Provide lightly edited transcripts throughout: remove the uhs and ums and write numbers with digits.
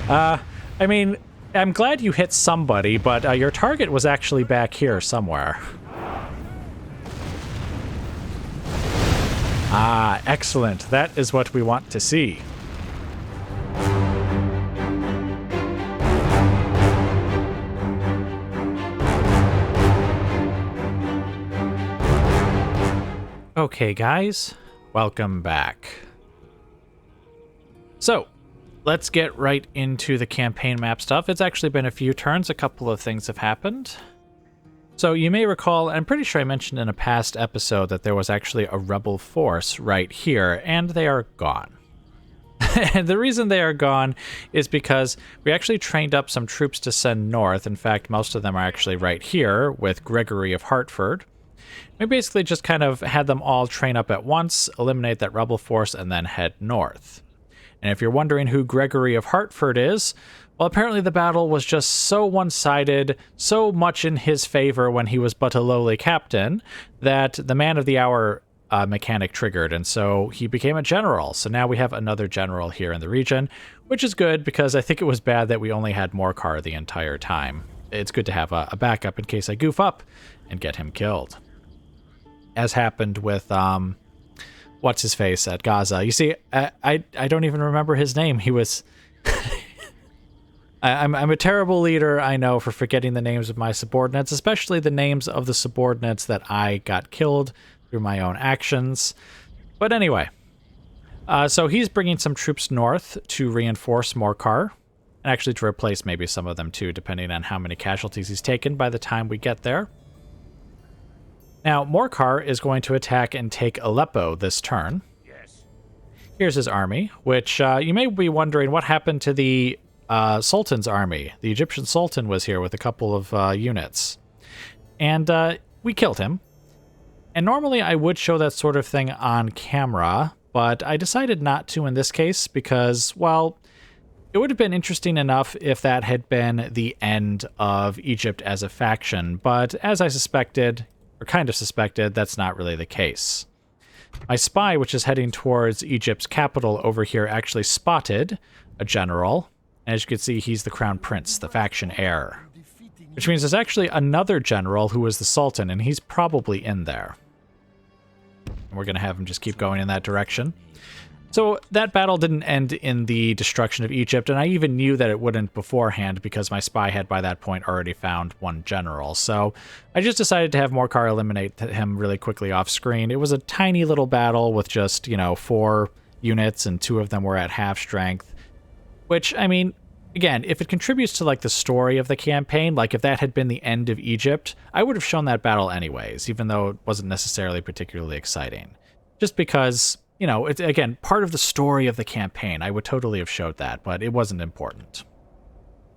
I mean, I'm glad you hit somebody, but your target was actually back here somewhere. Ah, excellent. That is what we want to see. Okay, guys, welcome back. So, let's get right into the campaign map stuff. It's actually been a few turns. A couple of things have happened. So you may recall, I'm pretty sure I mentioned in a past episode that there was actually a rebel force right here, and they are gone. And the reason they are gone is because we actually trained up some troops to send north. In fact, most of them are actually right here with Gregory of Hartford. We basically just kind of had them all train up at once, eliminate that rebel force, and then head north. And if you're wondering who Gregory of Hartford is, well, apparently the battle was just so one-sided, so much in his favor when he was but a lowly captain, that the man of the hour mechanic triggered, and so he became a general. So now we have another general here in the region, which is good because I think it was bad that we only had Morcar the entire time. It's good to have a backup in case I goof up and get him killed. As happened with what's his face at Gaza. You see, I don't even remember his name. He was I'm a terrible leader, I know, for forgetting the names of my subordinates, especially the names of the subordinates that I got killed through my own actions. But anyway, so he's bringing some troops north to reinforce Morcar, and actually to replace maybe some of them too, depending on how many casualties he's taken by the time we get there. Now, Morcar is going to attack and take Aleppo this turn. Yes. Here's his army, which you may be wondering what happened to the Sultan's army. The Egyptian Sultan was here with a couple of units. And we killed him. And normally I would show that sort of thing on camera, but I decided not to in this case because, well, it would have been interesting enough if that had been the end of Egypt as a faction, but as I suspected, or kind of suspected, that's not really the case. My spy, which is heading towards Egypt's capital over here, actually spotted a general. And as you can see, he's the crown prince, the faction heir. Which means there's actually another general who is the Sultan, and he's probably in there. And we're going to have him just keep going in that direction. So that battle didn't end in the destruction of Egypt, and I even knew that it wouldn't beforehand because my spy had by that point already found one general. So I just decided to have Morcar eliminate him really quickly off screen. It was a tiny little battle with just, 4 units, and 2 of them were at half strength. Which, I mean, again, if it contributes to like the story of the campaign, like if that had been the end of Egypt, I would have shown that battle anyways, even though it wasn't necessarily particularly exciting. Just because, it's, again, part of the story of the campaign. I would totally have showed that, but it wasn't important.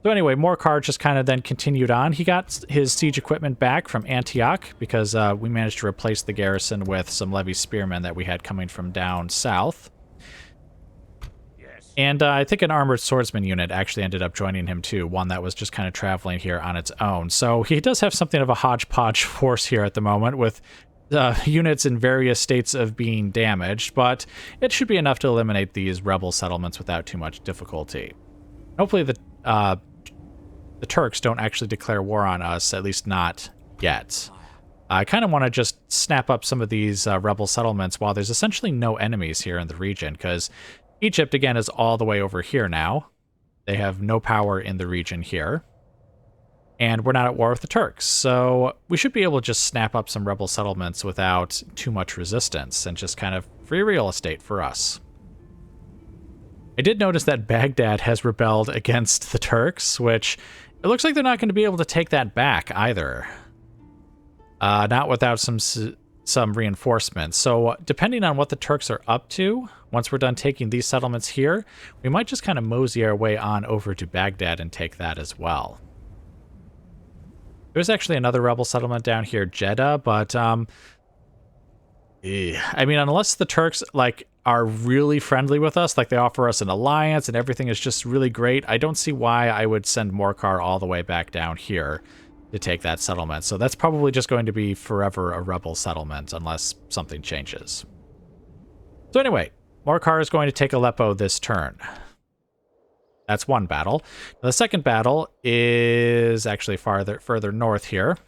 So anyway, Morcar just kind of then continued on. He got his siege equipment back from Antioch because we managed to replace the garrison with some levy spearmen that we had coming from down south. And I think an armored swordsman unit actually ended up joining him too, one that was just kind of traveling here on its own. So he does have something of a hodgepodge force here at the moment with units in various states of being damaged, but it should be enough to eliminate these rebel settlements without too much difficulty. Hopefully the Turks don't actually declare war on us, at least not yet. I kind of want to just snap up some of these rebel settlements while there's essentially no enemies here in the region, because Egypt, again, is all the way over here now. They have no power in the region here. And we're not at war with the Turks. So we should be able to just snap up some rebel settlements without too much resistance and just kind of free real estate for us. I did notice that Baghdad has rebelled against the Turks, which it looks like they're not going to be able to take that back either. Not without some reinforcements. So depending on what the Turks are up to, once we're done taking these settlements here, we might just kind of mosey our way on over to Baghdad and take that as well. There's actually another rebel settlement down here, Jeddah, but I mean, unless the Turks are really friendly with us, like they offer us an alliance and everything is just really great, I don't see why I would send Morcar all the way back down here to take that settlement. So that's probably just going to be forever a rebel settlement unless something changes. So anyway, Morcar is going to take Aleppo this turn. That's one battle. Now, the second battle is actually further north here.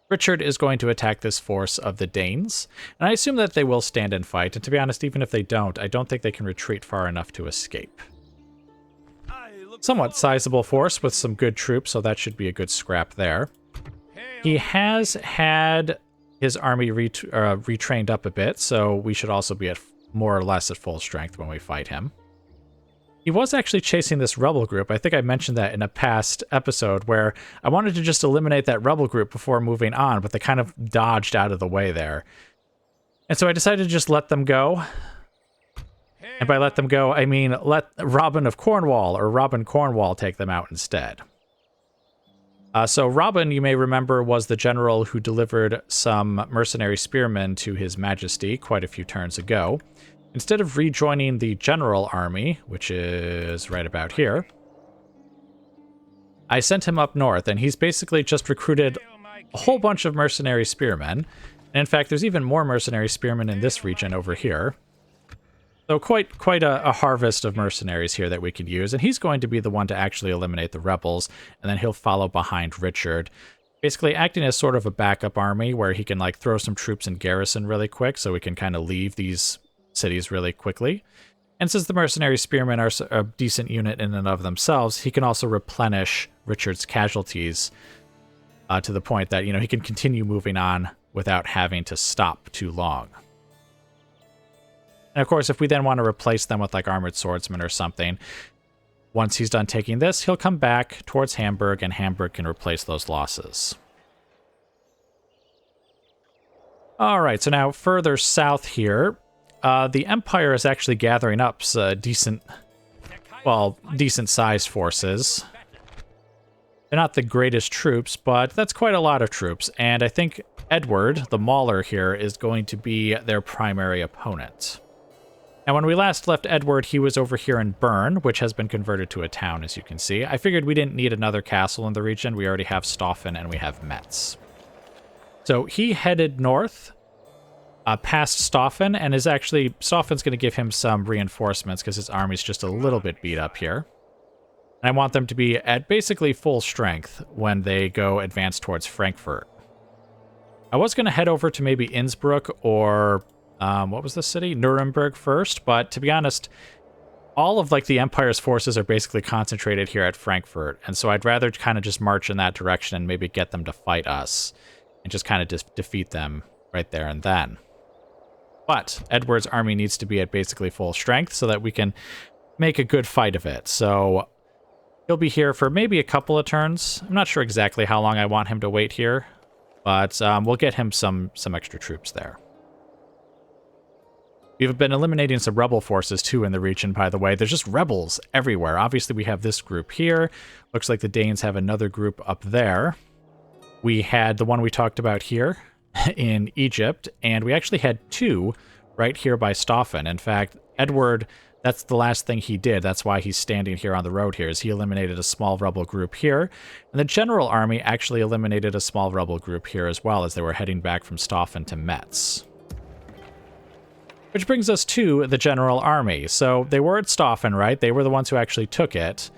Richard is going to attack this force of the Danes, and I assume that they will stand and fight, and to be honest, even if they don't, I don't think they can retreat far enough to escape. Somewhat sizable force with some good troops, so that should be a good scrap there. He has had his army retrained up a bit, so we should also be at more or less at full strength when we fight him. He was actually chasing this rebel group. I think I mentioned that in a past episode where I wanted to just eliminate that rebel group before moving on, but they kind of dodged out of the way there. And so I decided to just let them go. And by let them go, I mean let Robin of Cornwall, or Robin Cornwall, take them out instead. So Robin, you may remember, was the general who delivered some mercenary spearmen to His Majesty quite a few turns ago. Instead of rejoining the general army, which is right about here, I sent him up north, and he's basically just recruited a whole bunch of mercenary spearmen. And in fact, there's even more mercenary spearmen in this region over here. So quite a harvest of mercenaries here that we could use, and he's going to be the one to actually eliminate the rebels, and then he'll follow behind Richard, basically acting as sort of a backup army where he can like throw some troops in garrison really quick so we can kind of leave these cities really quickly. And since the mercenary spearmen are a decent unit in and of themselves, he can also replenish Richard's casualties to the point that, you know, he can continue moving on without having to stop too long. And of course, if we then want to replace them with like armored swordsmen or something, once he's done taking this, he'll come back towards Hamburg, and Hamburg can replace those losses. All right, so now further south here, the Empire is actually gathering up decent-sized forces. They're not the greatest troops, but that's quite a lot of troops, and I think Edward, the Mauler here, is going to be their primary opponent. Now, when we last left Edward, he was over here in Bern, which has been converted to a town, as you can see. I figured we didn't need another castle in the region. We already have Staufen and we have Metz. So he headed north, past Staufen, and is actually... Staufen's going to give him some reinforcements because his army's just a little bit beat up here. And I want them to be at basically full strength when they go advance towards Frankfurt. I was going to head over to maybe Innsbruck or... what was the city? Nuremberg first, but to be honest, all of like the Empire's forces are basically concentrated here at Frankfurt, and so I'd rather kind of just march in that direction and maybe get them to fight us, and just kind of just defeat them right there and then. But Edward's army needs to be at basically full strength so that we can make a good fight of it. So he'll be here for maybe a couple of turns. I'm not sure exactly how long I want him to wait here, but we'll get him some extra troops there. We've been eliminating some rebel forces, too, in the region, by the way. There's just rebels everywhere. Obviously, we have this group here. Looks like the Danes have another group up there. We had the one we talked about here in Egypt, and we actually had two right here by Staufen. In fact, Edward, that's the last thing he did. That's why he's standing here on the road here, is he eliminated a small rebel group here. And the general army actually eliminated a small rebel group here as well as they were heading back from Staufen to Metz. Which brings us to the general army. So they were at Staufen, right? They were the ones who actually took it.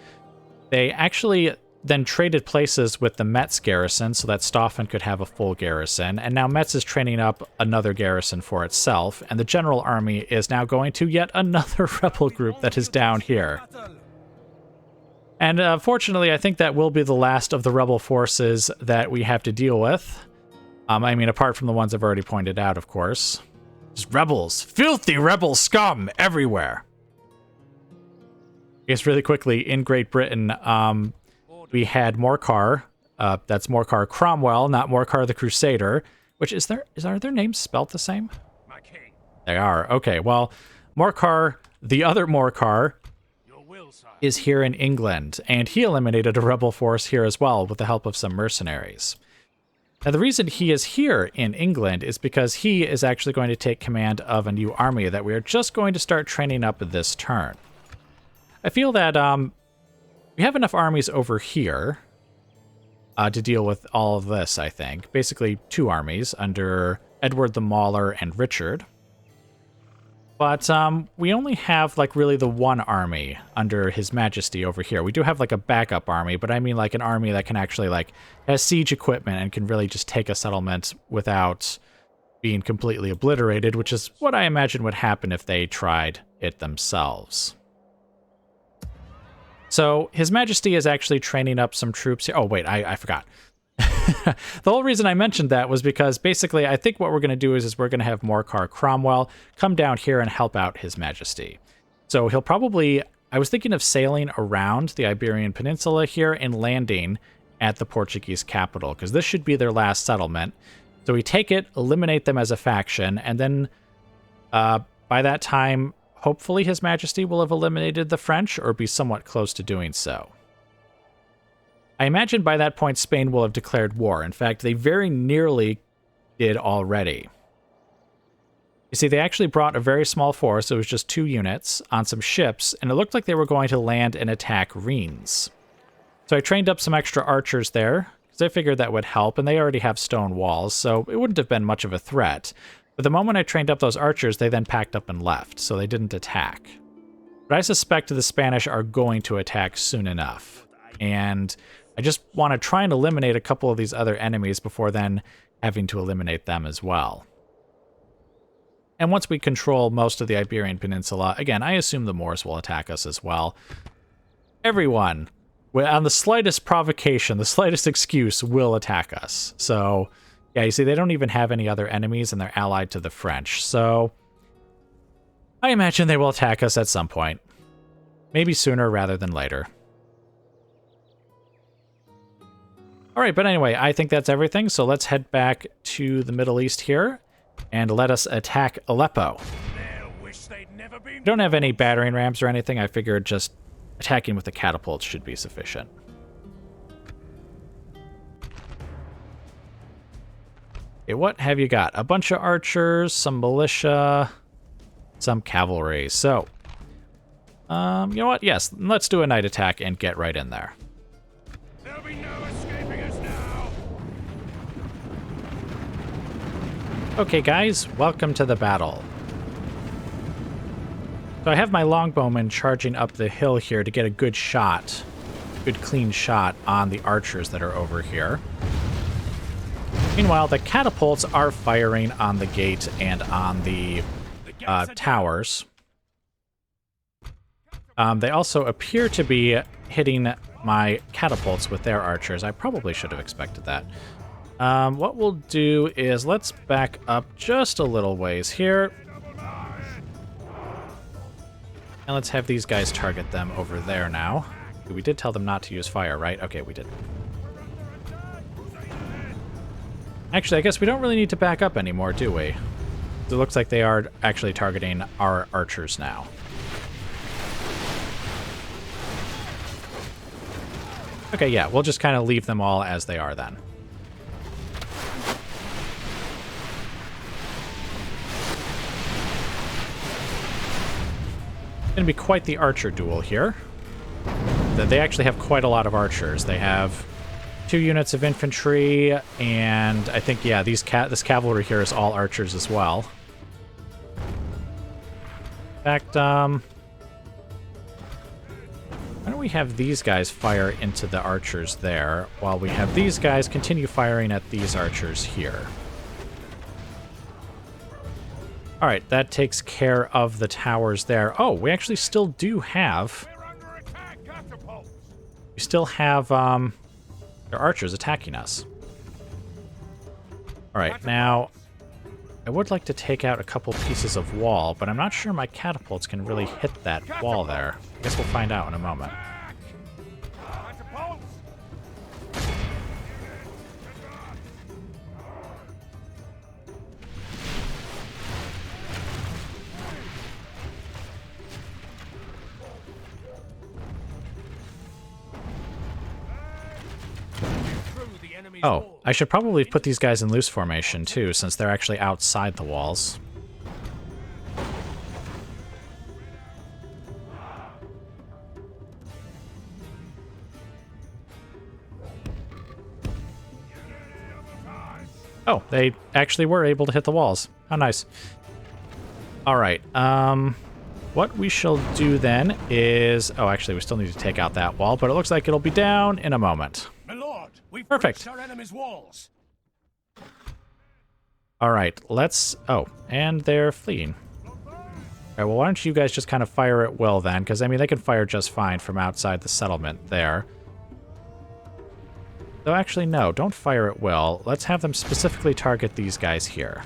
They actually then traded places with the Metz garrison so that Staufen could have a full garrison. And now Metz is training up another garrison for itself. And the general army is now going to yet another rebel group that is down here. And fortunately, I think that will be the last of the rebel forces that we have to deal with. I mean, apart from the ones I've already pointed out, of course. Just rebels. Filthy rebel scum everywhere. I guess really quickly, in Great Britain, we had Morcar. That's Morcar Cromwell, not Morcar the Crusader. Which, are their names spelt the same? They are. Okay, well, Morcar, the other Morcar, is here in England. And he eliminated a rebel force here as well with the help of some mercenaries. Now, the reason he is here in England is because he is actually going to take command of a new army that we are just going to start training up this turn. I feel that we have enough armies over here to deal with all of this, I think. Basically, two armies under Edward the Mauler and Richard. But we only have, like, really the one army under His Majesty over here. We do have, like, a backup army, but I mean, like, an army that can actually, like, has siege equipment and can really just take a settlement without being completely obliterated, which is what I imagine would happen if they tried it themselves. So His Majesty is actually training up some troops here. Oh, wait, I forgot. The whole reason I mentioned that was because basically I think what we're going to do is we're going to have Morcar Cromwell come down here and help out His Majesty. So he'll probably, I was thinking of sailing around the Iberian Peninsula here and landing at the Portuguese capital, because this should be their last settlement. So we take it, eliminate them as a faction, and then by that time, hopefully His Majesty will have eliminated the French or be somewhat close to doing so. I imagine by that point Spain will have declared war. In fact, they very nearly did already. You see, they actually brought a very small force, it was just 2 units, on some ships, and it looked like they were going to land and attack Rennes. So I trained up some extra archers there, because I figured that would help, and they already have stone walls, so it wouldn't have been much of a threat. But the moment I trained up those archers, they then packed up and left, so they didn't attack. But I suspect the Spanish are going to attack soon enough, and I just want to try and eliminate a couple of these other enemies before then having to eliminate them as well. And once we control most of the Iberian Peninsula, again, I assume the Moors will attack us as well. Everyone, on the slightest provocation, the slightest excuse, will attack us. So, yeah, you see, they don't even have any other enemies, and they're allied to the French. So, I imagine they will attack us at some point. Maybe sooner rather than later. All right, but anyway, I think that's everything. So let's head back to the Middle East here and let us attack Aleppo. We don't have any battering rams or anything. I figured just attacking with the catapults should be sufficient. Okay, what have you got? A bunch of archers, some militia, some cavalry. So, you know what? Yes, let's do a night attack and get right in there. There'll be no escaping us now. Okay, guys, welcome to the battle. So I have my longbowmen charging up the hill here to get a good shot, good clean shot on the archers that are over here. Meanwhile, the catapults are firing on the gate and on the towers. They also appear to be hitting my catapults with their archers. I probably should have expected that. What we'll do is let's back up just a little ways here. And let's have these guys target them over there now. We did tell them not to use fire, right? Okay, we did. Actually, I guess we don't really need to back up anymore, do we? It looks like they are actually targeting our archers now. Okay, yeah, we'll just kind of leave them all as they are then. It's going to be quite the archer duel here. They actually have quite a lot of archers. They have 2 units of infantry, and I think, yeah, this cavalry here is all archers as well. In fact, why don't we have these guys fire into the archers there, while we have these guys continue firing at these archers here. All right, that takes care of the towers there. Oh, we actually still do have... We still have their archers attacking us. All right, now I would like to take out a couple pieces of wall, but I'm not sure my catapults can really hit that wall there. I guess we'll find out in a moment. Oh, I should probably put these guys in loose formation too, since they're actually outside the walls. Oh, they actually were able to hit the walls. How nice. All right. What we shall do then is... Oh, actually, we still need to take out that wall, but it looks like it'll be down in a moment. My lord, we've Perfect. breached our enemy's walls. All right, let's... Oh, and they're fleeing. All right, well, why don't you guys just kind of fire at will then? Because, I mean, they can fire just fine from outside the settlement there. Though, actually, no, don't fire at will. Let's have them specifically target these guys here.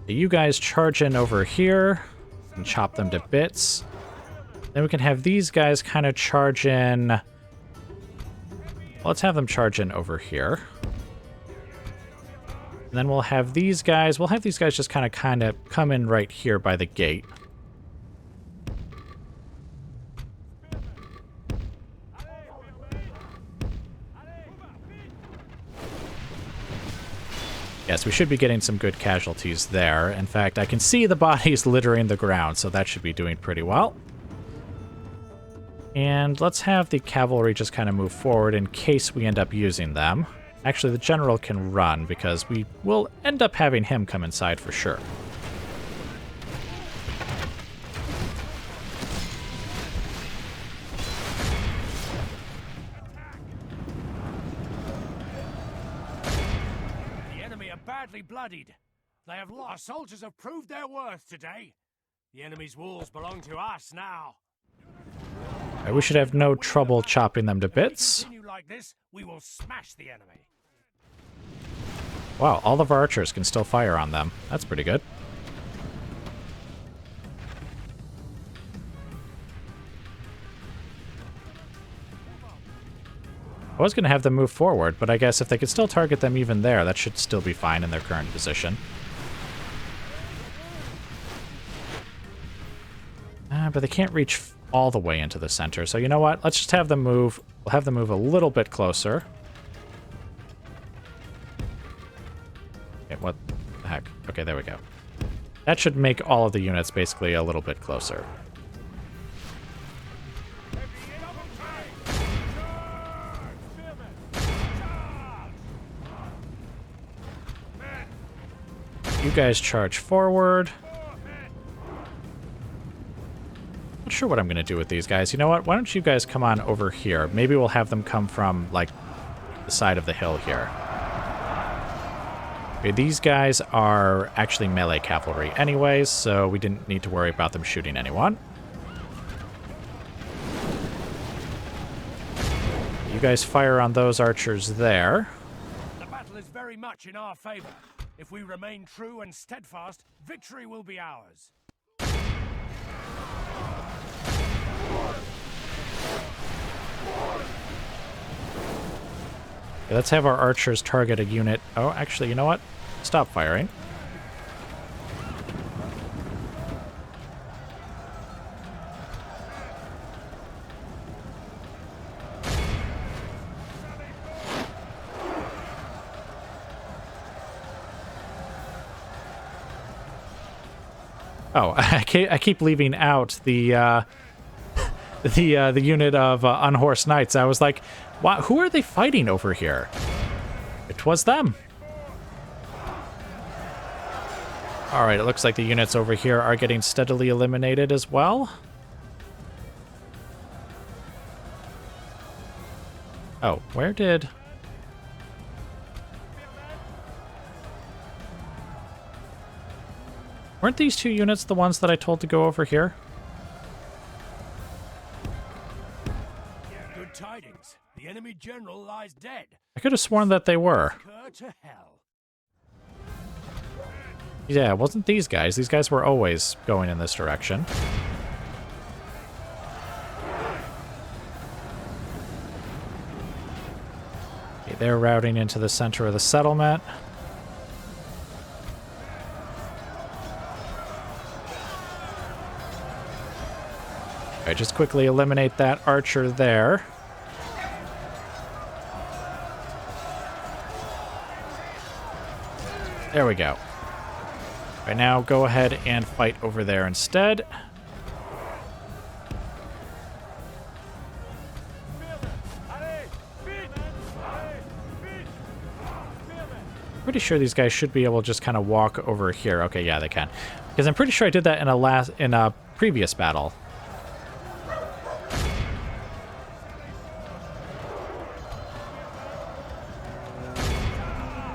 You guys charge in over here and chop them to bits. Then we can have these guys kind of charge in... Let's have them charge in over here. And then we'll have these guys just kind of come in right here by the gate. Yes, we should be getting some good casualties there. In fact, I can see the bodies littering the ground, so that should be doing pretty well. And let's have the cavalry just kind of move forward in case we end up using them. Actually, the general can run because we will end up having him come inside for sure. Badly bloodied. They have lost. Our soldiers have proved their worth today. The enemy's walls belong to us now. We should have no trouble chopping them to bits. If we continue like this, we will smash the enemy. Wow, all of our archers can still fire on them. That's pretty good. I was going to have them move forward, but I guess if they could still target them even there, that should still be fine in their current position. But they can't reach all the way into the center, so you know what? Let's just have them move. We'll have them move a little bit closer. Okay, what the heck? Okay, there we go. That should make all of the units basically a little bit closer. You guys charge forward. Not sure what I'm going to do with these guys. You know what? Why don't you guys come on over here? Maybe we'll have them come from, like, the side of the hill here. Okay, these guys are actually melee cavalry anyways, so we didn't need to worry about them shooting anyone. You guys fire on those archers there. The battle is very much in our favor. If we remain true and steadfast, victory will be ours. Okay, let's have our archers target a unit. Oh, actually, you know what? Stop firing. Oh, I keep leaving out the the unit of unhorsed knights. I was like, wow, who are they fighting over here? It was them. All right, it looks like the units over here are getting steadily eliminated as well. Oh, where did... Weren't these two units the ones that I told to go over here? Good tidings. The enemy general lies dead. I could have sworn that they were. To hell. Yeah, it wasn't these guys. These guys were always going in this direction. Okay, they're routing into the center of the settlement. Okay, just quickly eliminate that archer there. There we go. Right now, go ahead and fight over there instead. pretty sure these guys should be able to just kind of walk over here. Okay, yeah, they can. Because I'm pretty sure I did that in a previous battle.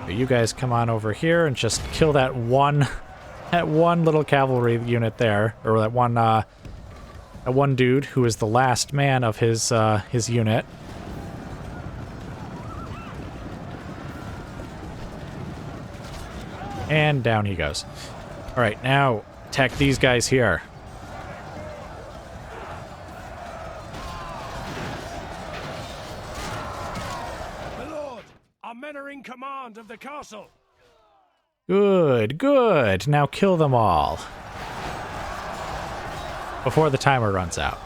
Okay, you guys come on over here and just kill that one little cavalry unit there, or that one dude who is the last man of his unit. And down he goes. All right, now attack these guys here. My lord, our men are in command of the castle. Good, good. Now kill them all before the timer runs out.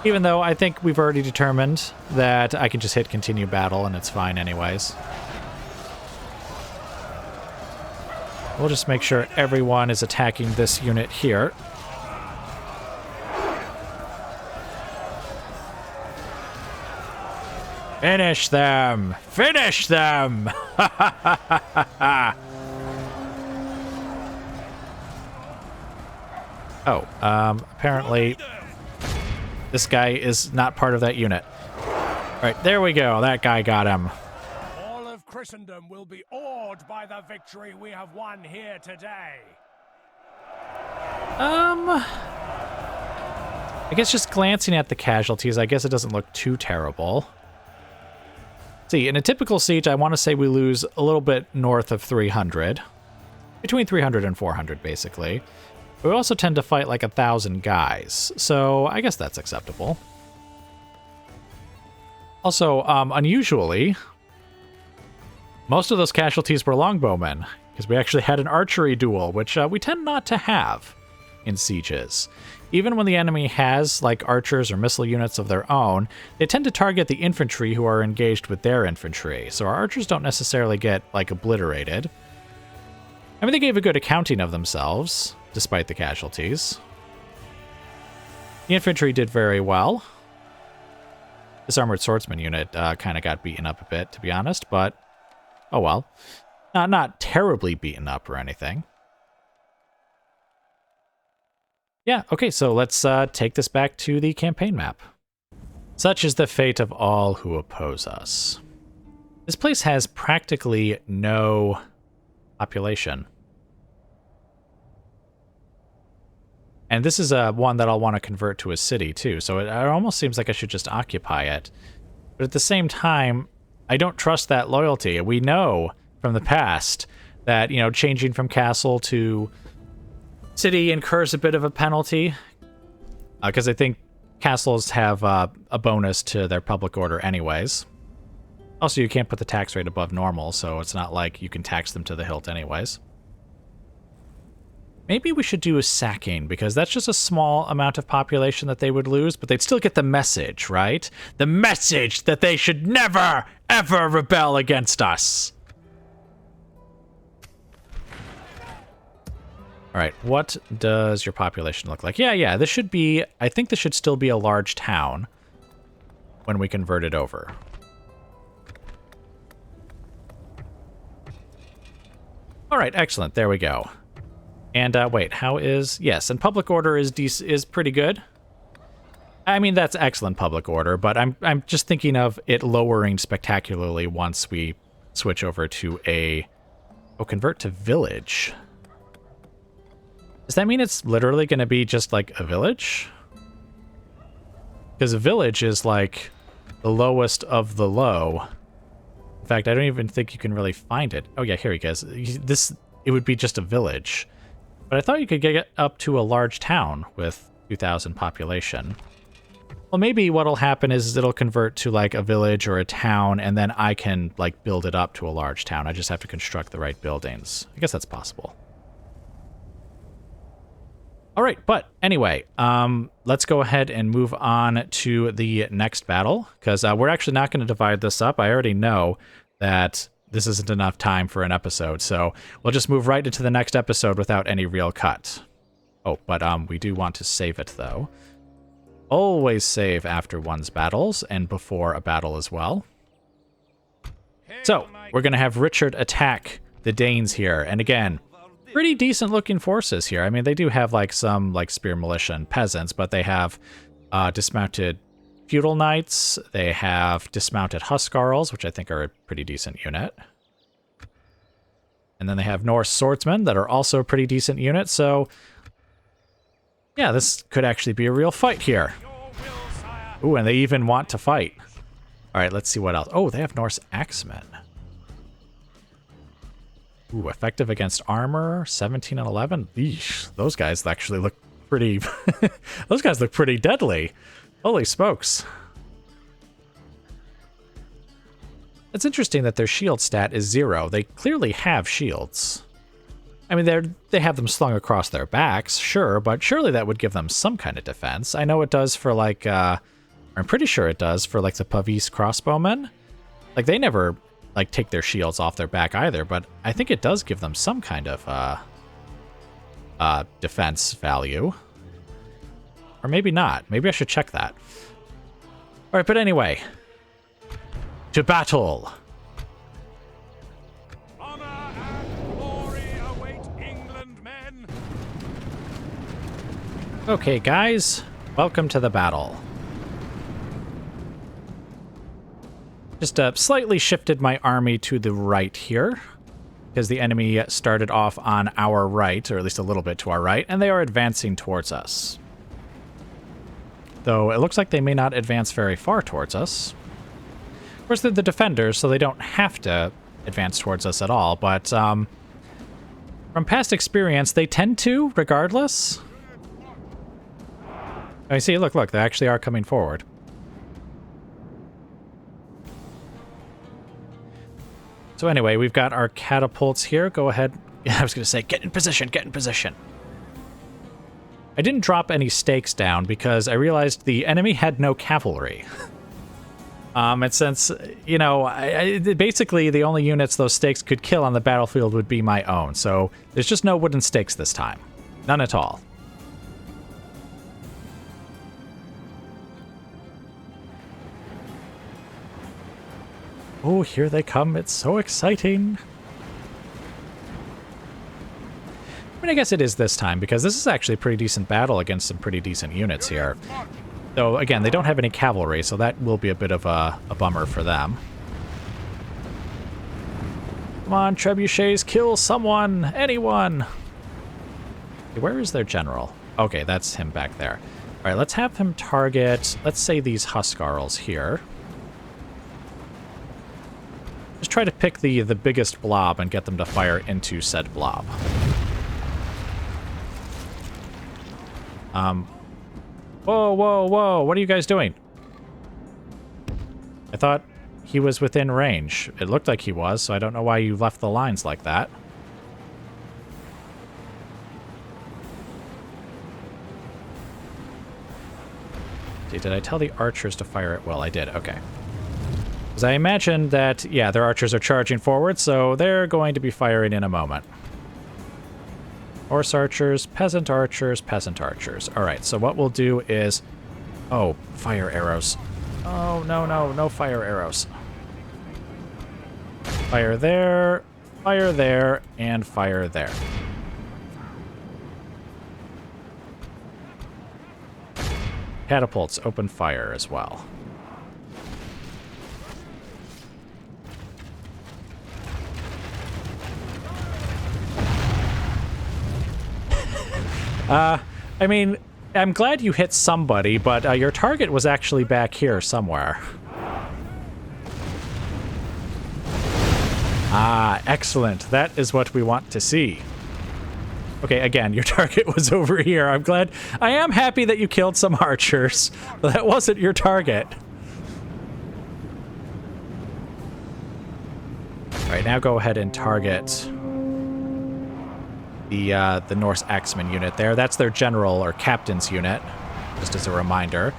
Even though I think we've already determined that I can just hit continue battle and it's fine anyways. We'll just make sure everyone is attacking this unit here. Finish them! Finish them! Oh, apparently this guy is not part of that unit. All right, there we go. That guy got him. All of Christendom will be awed by the victory we have won here today. I guess just glancing at the casualties, I guess it doesn't look too terrible. See, in a typical siege, I want to say we lose a little bit north of 300. Between 300 and 400, basically. But we also tend to fight like 1,000 guys, so I guess that's acceptable. Also, unusually, most of those casualties were longbowmen, because we actually had an archery duel, which we tend not to have in sieges. Even when the enemy has, like, archers or missile units of their own, they tend to target the infantry who are engaged with their infantry, so our archers don't necessarily get, like, obliterated. I mean, they gave a good accounting of themselves, despite the casualties. The infantry did very well. This armored swordsman unit kind of got beaten up a bit, to be honest, but oh well. Not terribly beaten up or anything. Yeah, okay, so let's take this back to the campaign map. Such is the fate of all who oppose us. This place has practically no population. And this is one that I'll want to convert to a city, too, so it almost seems like I should just occupy it. But at the same time, I don't trust that loyalty. We know from the past that, you know, changing from castle to city incurs a bit of a penalty, because I think castles have a bonus to their public order anyways. Also, you can't put the tax rate above normal, so it's not like you can tax them to the hilt anyways. Maybe we should do a sacking, because that's just a small amount of population that they would lose, but they'd still get the message, right? The message that they should never, ever rebel against us. All right, what does your population look like? Yeah, this should be, I think this should still be a large town when we convert it over. All right, excellent, there we go. And wait, how is, yes, and public order is pretty good. I mean, that's excellent public order, but I'm just thinking of it lowering spectacularly once we switch over to convert to village. Does that mean it's literally going to be just, like, a village? Because a village is, like, the lowest of the low. In fact, I don't even think you can really find it. Oh, yeah, here he goes. It would be just a village. But I thought you could get up to a large town with 2,000 population. Well, maybe what'll happen is it'll convert to, like, a village or a town, and then I can, like, build it up to a large town. I just have to construct the right buildings. I guess that's possible. All right, but anyway, let's go ahead and move on to the next battle, because we're actually not going to divide this up. I already know that this isn't enough time for an episode, so we'll just move right into the next episode without any real cut. Oh, but we do want to save it, though. Always save after one's battles and before a battle as well. So, we're going to have Richard attack the Danes here. And again, pretty decent looking forces here. I mean, they do have like some like spear militia and peasants, but they have dismounted feudal knights. They have dismounted huscarls, which I think are a pretty decent unit. And then they have Norse swordsmen that are also a pretty decent unit. So yeah, this could actually be a real fight here. Ooh, and they even want to fight. All right, let's see what else. Oh, they have Norse axemen. Ooh, effective against armor, 17 and 11. Eesh, those guys actually look pretty... those guys look pretty deadly. Holy smokes. It's interesting that their shield stat is 0. They clearly have shields. I mean, they have them slung across their backs, sure, but surely that would give them some kind of defense. I know it does for, like, I'm pretty sure it does for, like, the Pavis crossbowmen. Like, they never, like, take their shields off their back either, but I think it does give them some kind of, defense value. Or maybe not. Maybe I should check that. All right, but anyway. To battle! Honor and glory await England, men! Okay, guys. Welcome to the battle. Just slightly shifted my army to the right here, because the enemy started off on our right, or at least a little bit to our right, and they are advancing towards us. Though it looks like they may not advance very far towards us. Of course, they're the defenders, so they don't have to advance towards us at all, but from past experience, they tend to, regardless. Oh, you see, look, they actually are coming forward. So anyway, we've got our catapults here. Go ahead. Yeah, I was going to say, get in position, get in position. I didn't drop any stakes down because I realized the enemy had no cavalry. And since, you know, basically the only units those stakes could kill on the battlefield would be my own. So there's just no wooden stakes this time. None at all. Oh, here they come. It's so exciting. I mean, I guess it is this time, because this is actually a pretty decent battle against some pretty decent units here. Though, again, they don't have any cavalry, so that will be a bit of a bummer for them. Come on, trebuchets, kill someone! Anyone! Okay, where is their general? Okay, that's him back there. Alright, let's have him target, let's say, these huscarls here. Just try to pick the biggest blob and get them to fire into said blob. Whoa, whoa, whoa, what are you guys doing? I thought he was within range. It looked like he was, so I don't know why you left the lines like that. See, did I tell the archers to fire at will? I did, okay. Because I imagine that, yeah, their archers are charging forward, so they're going to be firing in a moment. Horse archers, peasant archers, peasant archers. All right, so what we'll do is... Oh, fire arrows. Oh, no, no, no fire arrows. Fire there, and fire there. Catapults, open fire as well. I mean, I'm glad you hit somebody, but your target was actually back here somewhere. Ah, excellent. That is what we want to see. Okay, again, your target was over here. I am happy that you killed some archers, but that wasn't your target. All right, now go ahead and target the Norse Axeman unit there. That's their general or captain's unit, just as a reminder.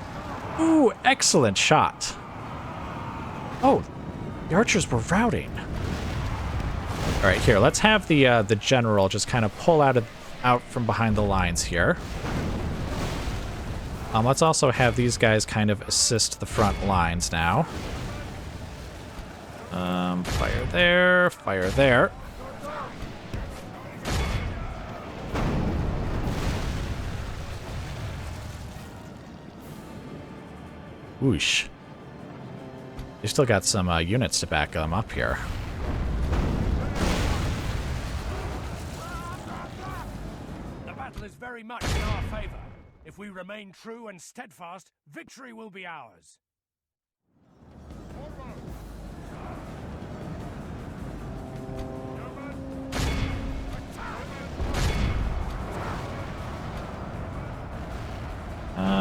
Ooh, excellent shot. Oh, the archers were routing. All right, here, let's have the general just kind of pull out from behind the lines here. Let's also have these guys kind of assist the front lines now. Fire there, fire there. Whoosh. They still got some units to back them up here. The battle is very much in our favor. If we remain true and steadfast, victory will be ours.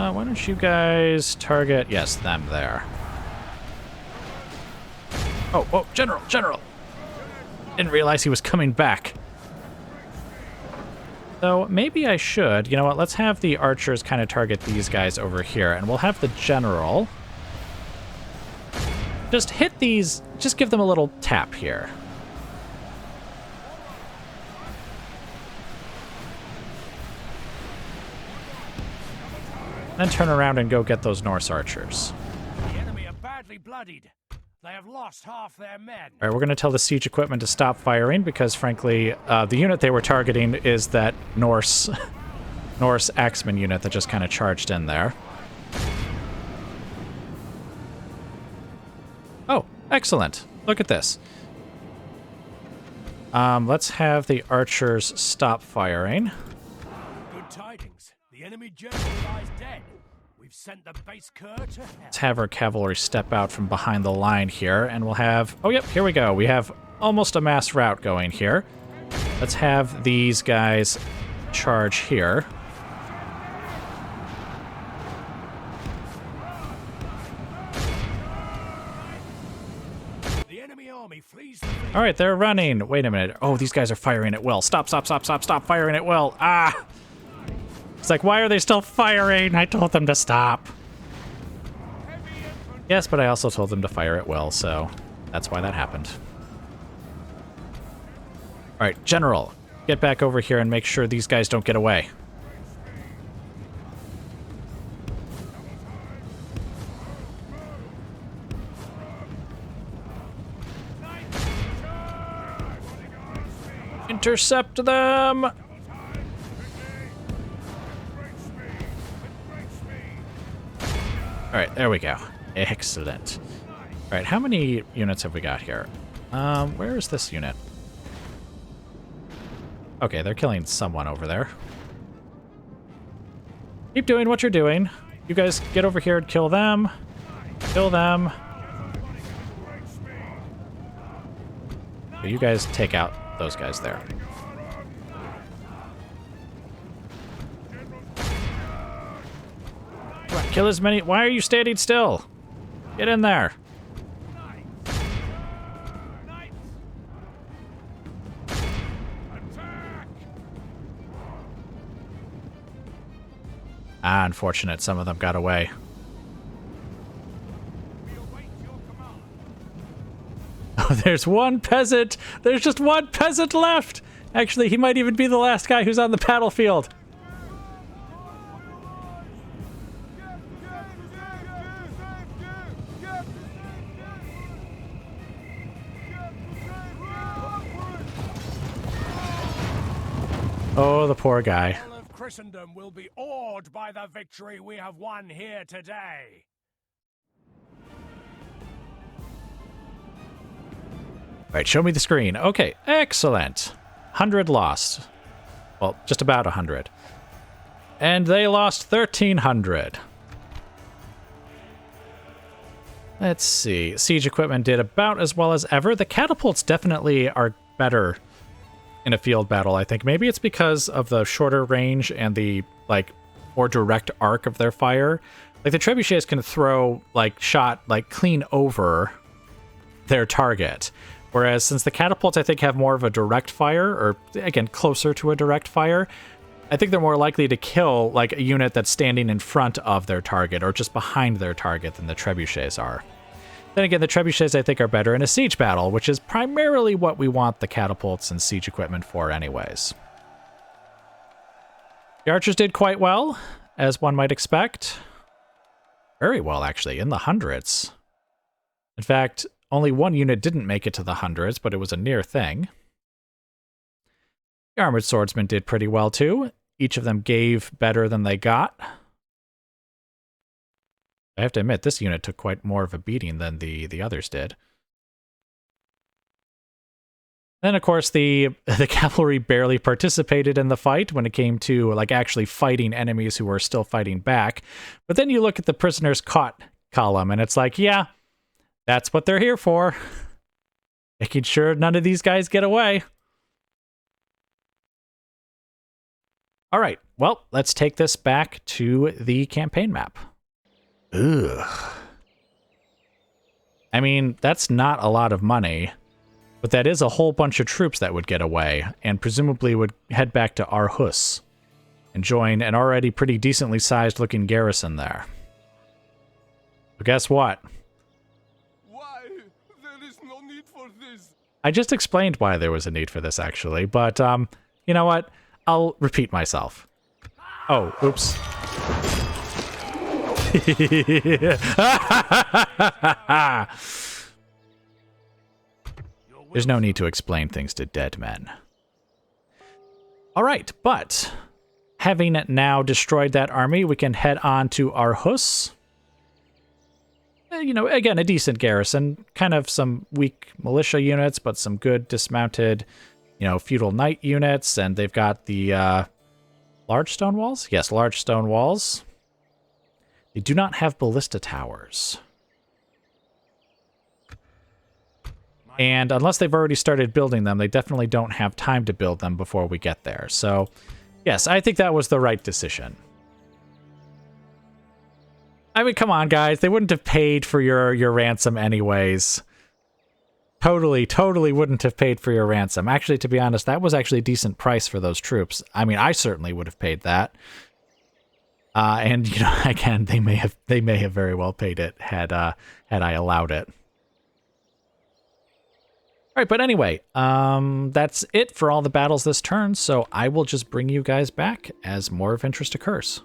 Why don't you guys target... Yes, them there. Oh, General! Didn't realize he was coming back. So maybe I should... You know what? Let's have the archers kind of target these guys over here, and we'll have the General just hit these... Just give them a little tap here. Then turn around and go get those Norse archers. The enemy are badly bloodied. They have lost half their men. All right, we're going to tell the siege equipment to stop firing because, frankly, the unit they were targeting is that Norse axeman unit that just kind of charged in there. Oh, excellent. Look at this. Let's have the archers stop firing. Good tidings. The enemy general lies dead. We've sent the base cur to hell. Let's have our cavalry step out from behind the line here, and we'll have... Oh, yep, here we go. We have almost a mass rout going here. Let's have these guys charge here. The enemy army flees the field. All right, they're running. Wait a minute. Oh, these guys are firing at will. Stop firing at will. Ah! It's like, why are they still firing? I told them to stop. Yes, but I also told them to fire at will, so that's why that happened. All right, General, get back over here and make sure these guys don't get away. Intercept them! All right, there we go. Excellent. All right, how many units have we got here? Where is this unit? Okay, they're killing someone over there. Keep doing what you're doing. You guys get over here and kill them. Kill them. Okay, you guys take out those guys there. Come on, kill as many. Why are you standing still? Get in there. Ah, unfortunate. Some of them got away. Oh, there's one peasant. There's just one peasant left. Actually, he might even be the last guy who's on the battlefield. Oh, the poor guy. All of Christendom will be awed by the victory we have won here today. All right, show me the screen. Okay, excellent. 100 lost. Well, just about 100. And they lost 1,300. Let's see. Siege equipment did about as well as ever. The catapults definitely are better in a field battle, I think. Maybe it's because of the shorter range and the, like, more direct arc of their fire. Like, the trebuchets can throw, like, shot, like, clean over their target. Whereas, since the catapults, I think, have more of a direct fire, or, again, closer to a direct fire, I think they're more likely to kill, like, a unit that's standing in front of their target, or just behind their target than the trebuchets are. Then again, the trebuchets, I think, are better in a siege battle, which is primarily what we want the catapults and siege equipment for anyways. The archers did quite well, as one might expect. Very well, actually, in the hundreds. In fact, only one unit didn't make it to the hundreds, but it was a near thing. The armored swordsmen did pretty well, too. Each of them gave better than they got. I have to admit, this unit took quite more of a beating than the others did. Then, of course, the cavalry barely participated in the fight when it came to like actually fighting enemies who were still fighting back. But then you look at the prisoners caught column, and it's like, yeah, that's what they're here for. Making sure none of these guys get away. All right, well, let's take this back to the campaign map. Ugh. I mean, that's not a lot of money. But that is a whole bunch of troops that would get away, and presumably would head back to Arhus and join an already pretty decently sized looking garrison there. But guess what? Why? There is no need for this. I just explained why there was a need for this, actually, but you know what? I'll repeat myself. Oh, oops. There's no need to explain things to dead men. All right, but having now destroyed that army, we can head on to Arhus. You know, again, a decent garrison. Kind of some weak militia units, but some good dismounted, you know, feudal knight units. And they've got the large stone walls? Yes, large stone walls. They do not have ballista towers. And unless they've already started building them, they definitely don't have time to build them before we get there. So, yes, I think that was the right decision. I mean, come on, guys. They wouldn't have paid for your ransom anyways. Totally wouldn't have paid for your ransom. Actually, to be honest, that was actually a decent price for those troops. I mean, I certainly would have paid that. And, you know, again, they may have very well paid it had I allowed it. All right, but anyway, that's it for all the battles this turn, so I will just bring you guys back as more of interest occurs.